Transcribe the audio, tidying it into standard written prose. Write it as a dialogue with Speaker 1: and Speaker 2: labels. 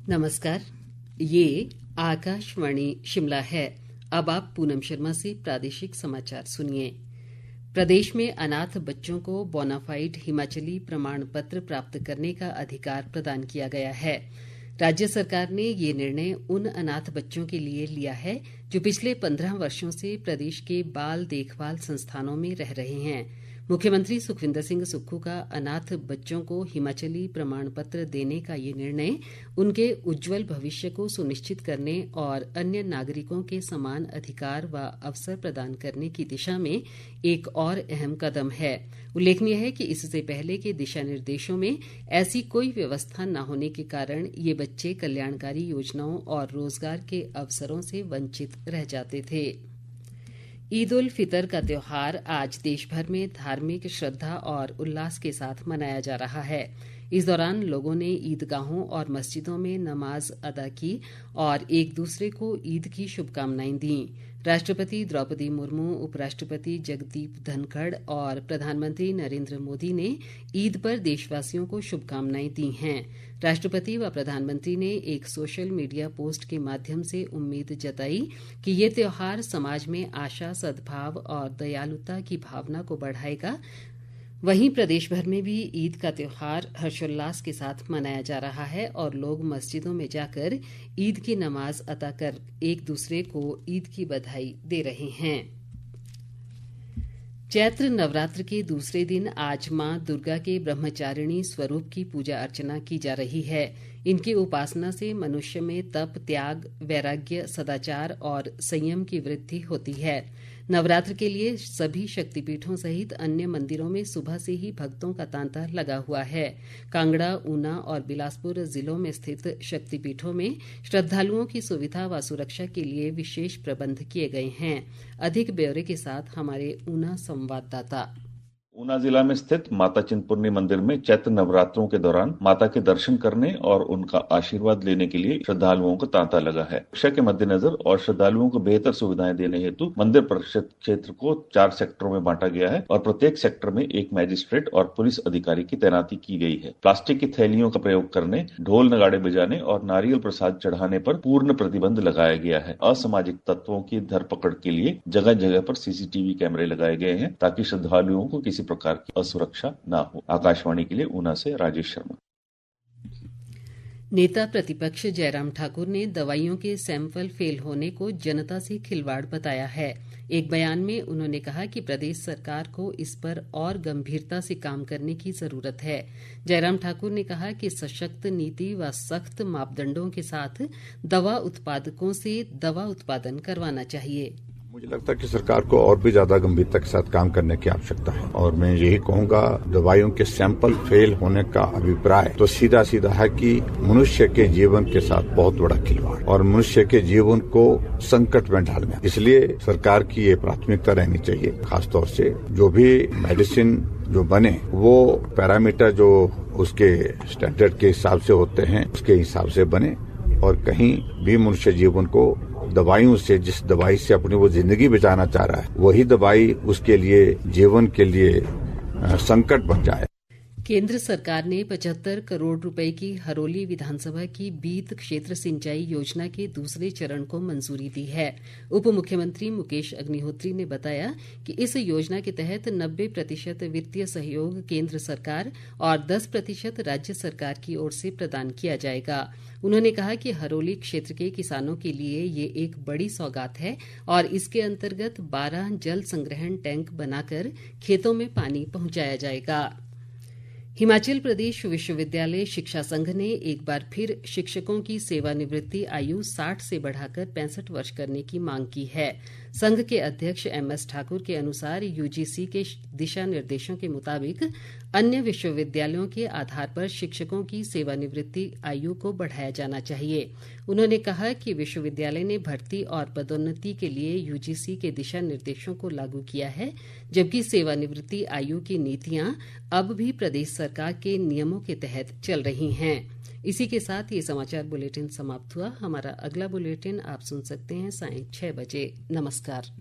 Speaker 1: नमस्कार, ये आकाशवाणी शिमला है। अब आप पूनम शर्मा से प्रादेशिक समाचार सुनिए। प्रदेश में अनाथ बच्चों को बोनाफाइड हिमाचली प्रमाण पत्र प्राप्त करने का अधिकार प्रदान किया गया है। राज्य सरकार ने ये निर्णय उन अनाथ बच्चों के लिए लिया है जो पिछले 15 वर्षों से प्रदेश के बाल देखभाल संस्थानों में रह रहे हैं। मुख्यमंत्री सुखविंदर सिंह सुक्खू का अनाथ बच्चों को हिमाचली प्रमाण पत्र देने का ये निर्णय उनके उज्जवल भविष्य को सुनिश्चित करने और अन्य नागरिकों के समान अधिकार व अवसर प्रदान करने की दिशा में एक और अहम कदम है। उल्लेखनीय है कि इससे पहले के दिशा निर्देशों में ऐसी कोई व्यवस्था न होने के कारण ये बच्चे कल्याणकारी योजनाओं और रोजगार के अवसरों से वंचित रह जाते थे। ईद उल फितर का त्योहार आज देश भर में धार्मिक श्रद्धा और उल्लास के साथ मनाया जा रहा है। इस दौरान लोगों ने ईदगाहों और मस्जिदों में नमाज अदा की और एक दूसरे को ईद की शुभकामनाएं दी। राष्ट्रपति द्रौपदी मुर्मू, उपराष्ट्रपति जगदीप धनखड़ और प्रधानमंत्री नरेंद्र मोदी ने ईद पर देशवासियों को शुभकामनाएं दी हैं। राष्ट्रपति व प्रधानमंत्री ने एक सोशल मीडिया पोस्ट के माध्यम से उम्मीद जताई कि ये त्योहार समाज में आशा, सद्भाव और दयालुता की भावना को बढ़ाएगा। वहीं प्रदेश भर में भी ईद का त्योहार हर्षोल्लास के साथ मनाया जा रहा है और लोग मस्जिदों में जाकर ईद की नमाज अदा कर एक दूसरे को ईद की बधाई दे रहे हैं। चैत्र नवरात्र के दूसरे दिन आज मां दुर्गा के ब्रह्मचारिणी स्वरूप की पूजा अर्चना की जा रही है। इनकी उपासना से मनुष्य में तप, त्याग, वैराग्य, सदाचार और संयम की वृद्धि होती है। नवरात्र के लिए सभी शक्तिपीठों सहित अन्य मंदिरों में सुबह से ही भक्तों का तांता लगा हुआ है। कांगड़ा, ऊना और बिलासपुर जिलों में स्थित शक्तिपीठों में श्रद्धालुओं की सुविधा व सुरक्षा के लिए विशेष प्रबंध किए गए हैं। अधिक ब्यौरे के साथ हमारे ऊना संवाददाता।
Speaker 2: ऊना जिला में स्थित माता चिंतपूर्णी मंदिर में चैत्र नवरात्रों के दौरान माता के दर्शन करने और उनका आशीर्वाद लेने के लिए श्रद्धालुओं को तांता लगा है। सुरक्षा के मद्देनजर और श्रद्धालुओं को बेहतर सुविधाएं देने हेतु मंदिर परिषद क्षेत्र को 4 सेक्टरों में बांटा गया है और प्रत्येक सेक्टर में एक मैजिस्ट्रेट और पुलिस अधिकारी की तैनाती की गई है। प्लास्टिक की थैलियों का प्रयोग करने, ढोल नगाड़े बजाने और नारियल प्रसाद चढ़ाने पर पूर्ण प्रतिबंध लगाया गया है। असामाजिक तत्वों की धरपकड़ के लिए जगह जगह पर सीसीटीवी कैमरे लगाए गए हैं ताकि श्रद्धालुओं को किसी प्रकार की असुरक्षा ना हो। आकाशवाणी के लिए ऊना से राजेश शर्मा।
Speaker 1: नेता प्रतिपक्ष जयराम ठाकुर ने दवाइयों के सैंपल फेल होने को जनता से खिलवाड़ बताया है। एक बयान में उन्होंने कहा कि प्रदेश सरकार को इस पर और गंभीरता से काम करने की जरूरत है। जयराम ठाकुर ने कहा कि सशक्त नीति व सख्त मापदंडों के साथ दवा उत्पादकों से दवा उत्पादन करवाना चाहिए।
Speaker 3: मुझे लगता है कि सरकार को और भी ज्यादा गंभीरता के साथ काम करने की आवश्यकता है और मैं यही कहूंगा, दवाइयों के सैंपल फेल होने का अभिप्राय तो सीधा सीधा है कि मनुष्य के जीवन के साथ बहुत बड़ा खिलवाड़ और मनुष्य के जीवन को संकट में डालना। इसलिए सरकार की ये प्राथमिकता रहनी चाहिए, खासतौर से जो भी मेडिसिन जो बने वो पैरामीटर जो उसके स्टैंडर्ड के हिसाब से होते हैं उसके हिसाब से बने और कहीं भी मनुष्य जीवन को दवाइयों से, जिस दवाई से अपनी वो जिंदगी बचाना चाह रहा है, वही दवाई उसके लिए जीवन के लिए संकट बन जाए।
Speaker 1: केंद्र सरकार ने 75 करोड़ रुपए की हरोली विधानसभा की बीत क्षेत्र सिंचाई योजना के दूसरे चरण को मंजूरी दी है। उप मुख्यमंत्री मुकेश अग्निहोत्री ने बताया कि इस योजना के तहत 90% वित्तीय सहयोग केंद्र सरकार और 10% राज्य सरकार की ओर से प्रदान किया जाएगा। उन्होंने कहा कि हरोली क्षेत्र के किसानों के लिए ये एक बड़ी सौगात है और इसके अंतर्गत 12 जल संग्रहण टैंक बनाकर खेतों में पानी पहुंचाया जाएगा। हिमाचल प्रदेश विश्वविद्यालय शिक्षा संघ ने एक बार फिर शिक्षकों की सेवानिवृत्ति आयु 60 से बढ़ाकर 65 वर्ष करने की मांग की है। संघ के अध्यक्ष एमएस ठाकुर के अनुसार यूजीसी के दिशा निर्देशों के मुताबिक अन्य विश्वविद्यालयों के आधार पर शिक्षकों की सेवानिवृत्ति आयु को बढ़ाया जाना चाहिए। उन्होंने कहा कि विश्वविद्यालय ने भर्ती और पदोन्नति के लिए यूजीसी के दिशा निर्देशों को लागू किया है, जबकि सेवानिवृत्ति आयु की नीतियां अब भी प्रदेश सरकार के नियमों के तहत चल रही हैं। इसी के साथ ये समाचार बुलेटिन समाप्त हुआ। हमारा अगला बुलेटिन आप सुन सकते हैं 6:30 बजे। नमस्कार।